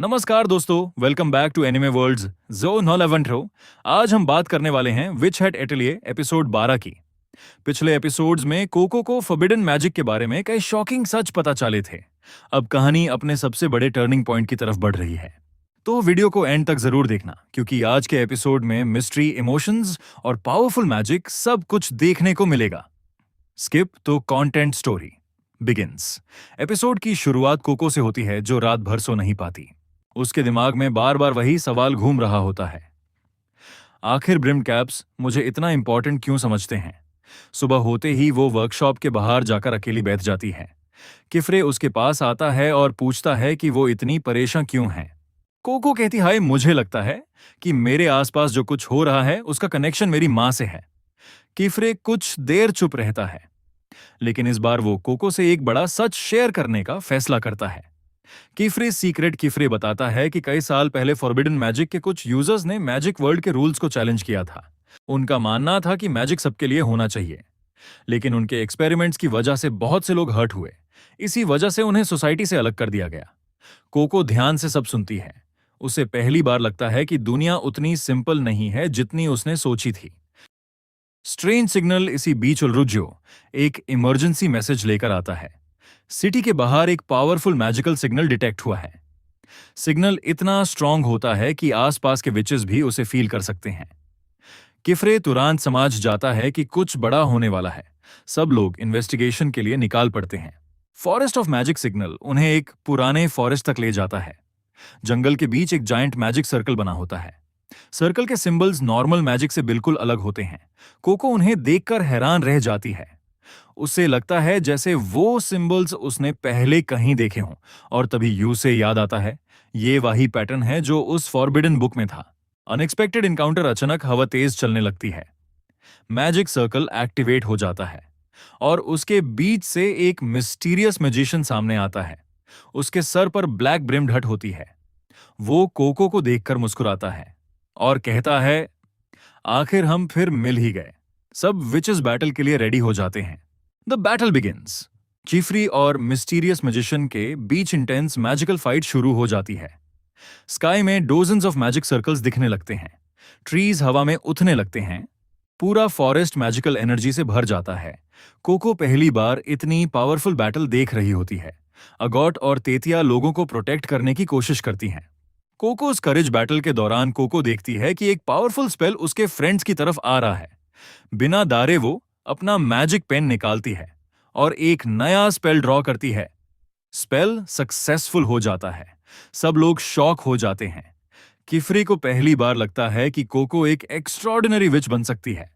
नमस्कार दोस्तों, welcome back to anime worlds zone 11 आज हम बात करने वाले हैं विच हेड एटलिए एपिसोड 12 की। पिछले एपिसोड्स में कोको को फॉरबिडन मैजिक के बारे में कई शॉकिंग सच पता चले थे। अब कहानी अपने सबसे बड़े टर्निंग पॉइंट की तरफ बढ़ रही है, तो वीडियो को एंड तक जरूर देखना, क्योंकि आज के एपिसोड में मिस्ट्री, इमोशंस और पावरफुल मैजिक सब कुछ देखने को मिलेगा। स्किप तो कंटेंट स्टोरी बिगिंस। एपिसोड की शुरुआत कोको से होती है, जो रात भर सो नहीं पाती। उसके दिमाग में बार बार वही सवाल घूम रहा होता है, आखिर ब्रिम कैप्स मुझे इतना इंपॉर्टेंट क्यों समझते हैं। सुबह होते ही वो वर्कशॉप के बाहर जाकर अकेली बैठ जाती है। किफरे उसके पास आता है और पूछता है कि वो इतनी परेशान क्यों है। कोको कहती है, मुझे लगता है कि मेरे आसपास जो कुछ हो रहा है उसका कनेक्शन मेरी माँ से है। किफरे कुछ देर चुप रहता है, लेकिन इस बार वो कोको से एक बड़ा सच शेयर करने का फैसला करता है। किफरे सीक्रेट किफरे बताता है कि कई साल पहले फॉरबिडन मैजिक के कुछ यूजर्स ने मैजिक वर्ल्ड के रूल्स को चैलेंज किया था। उनका मानना था कि मैजिक सबके लिए होना चाहिए, लेकिन उनके एक्सपेरिमेंट्स की वजह से बहुत से लोग हर्ट हुए। इसी वजह से उन्हें सोसाइटी से अलग कर दिया गया। कोको ध्यान से सब सुनती है। उसे पहली बार लगता है कि दुनिया उतनी सिंपल नहीं है जितनी उसने सोची थी। स्ट्रेंज सिग्नल इसी बीच उलरुज्यो एक इमरजेंसी मैसेज लेकर आता है। सिटी के बाहर एक पावरफुल मैजिकल सिग्नल डिटेक्ट हुआ है। सिग्नल इतना स्ट्रांग होता है कि आसपास के विचेस भी उसे फील कर सकते हैं। किफरे तुरंत समझ जाता है कि कुछ बड़ा होने वाला है। सब लोग इन्वेस्टिगेशन के लिए निकाल पड़ते हैं। फॉरेस्ट ऑफ मैजिक सिग्नल उन्हें एक पुराने फॉरेस्ट तक ले जाता है। जंगल के बीच एक जायंट मैजिक सर्कल बना होता है। सर्कल के सिंबल्स नॉर्मल मैजिक से बिल्कुल अलग होते हैं। कोको उन्हें देखकर हैरान रह जाती है। उसे लगता है जैसे वो सिंबल्स उसने पहले कहीं देखे हों, और तभी यू से याद आता है, ये वही पैटर्न है जो उस फॉरबिडन बुक में था। अनएक्सपेक्टेड इनकाउंटर अचानक हवा तेज चलने लगती है। मैजिक सर्कल एक्टिवेट हो जाता है और उसके बीच से एक मिस्टीरियस मैजिशियन सामने आता है। उसके सर पर ब्लैक ब्रिम्ड हट होती है। वो कोको को देखकर मुस्कुराता है और कहता है, आखिर हम फिर मिल ही गए। सब विचेस बैटल के लिए रेडी हो जाते हैं। The battle begins. किफरी और मिस्टीरियस मैजिशियन के बीच इंटेंस मैजिकल फाइट शुरू हो जाती है। स्काई में डोजन्स ऑफ मैजिक सर्कल्स दिखने लगते हैं। ट्रीज हवा में उठने लगते हैं। पूरा फॉरेस्ट मैजिकल एनर्जी से भर जाता है। कोको पहली बार इतनी पावरफुल बैटल देख रही होती है। अगॉट और तेतिया लोगों को प्रोटेक्ट करने की कोशिश करती हैं। कोको's करेज बैटल के दौरान कोको देखती है कि एक पावरफुल स्पेल उसके फ्रेंड्स की तरफ आ रहा है। बिना दारे वो अपना मैजिक पेन निकालती है और एक नया स्पेल ड्रॉ करती है। स्पेल सक्सेसफुल हो जाता है। सब लोग शॉक हो जाते हैं। किफरी को पहली बार लगता है कि कोको एक एक्स्ट्रॉर्डिनरी विच बन सकती है।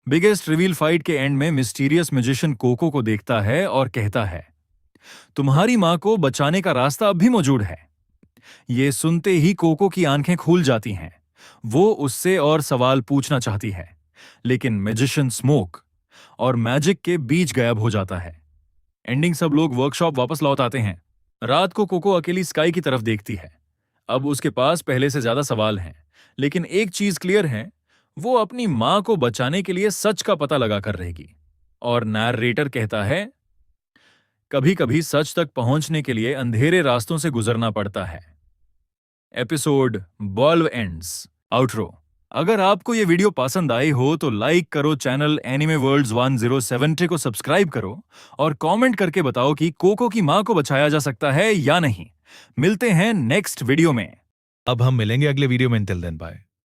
बिगेस्ट रिवील फाइट के एंड में मिस्टीरियस मैजिशियन कोको को देखता है और कहता है, तुम्हारी मां को बचाने का रास्ता अब भी मौजूद है। ये सुनते ही कोको की आंखें खुल जाती हैं। वो उससे और सवाल पूछना चाहती है, लेकिन मैजिशियन स्मोक और मैजिक के बीच गायब हो जाता है। एंडिंग सब लोग वर्कशॉप वापस लौट आते हैं। रात को कोको अकेली स्काई की तरफ देखती है। अब उसके पास पहले से ज्यादा सवाल हैं, लेकिन एक चीज क्लियर है, वो अपनी मां को बचाने के लिए सच का पता लगा कर रहेगी। और नैरेटर कहता है, कभी कभी सच तक पहुंचने के लिए अंधेरे रास्तों से गुजरना पड़ता है। Episode 12 ends. आउटरो। अगर आपको ये वीडियो पसंद आई हो तो लाइक करो, चैनल एनिमे वर्ल्ड्स 1070 को सब्सक्राइब करो और कमेंट करके बताओ कि कोको की मां को बचाया जा सकता है या नहीं। मिलते हैं नेक्स्ट वीडियो में। अब हम मिलेंगे अगले वीडियो में। Till then bye.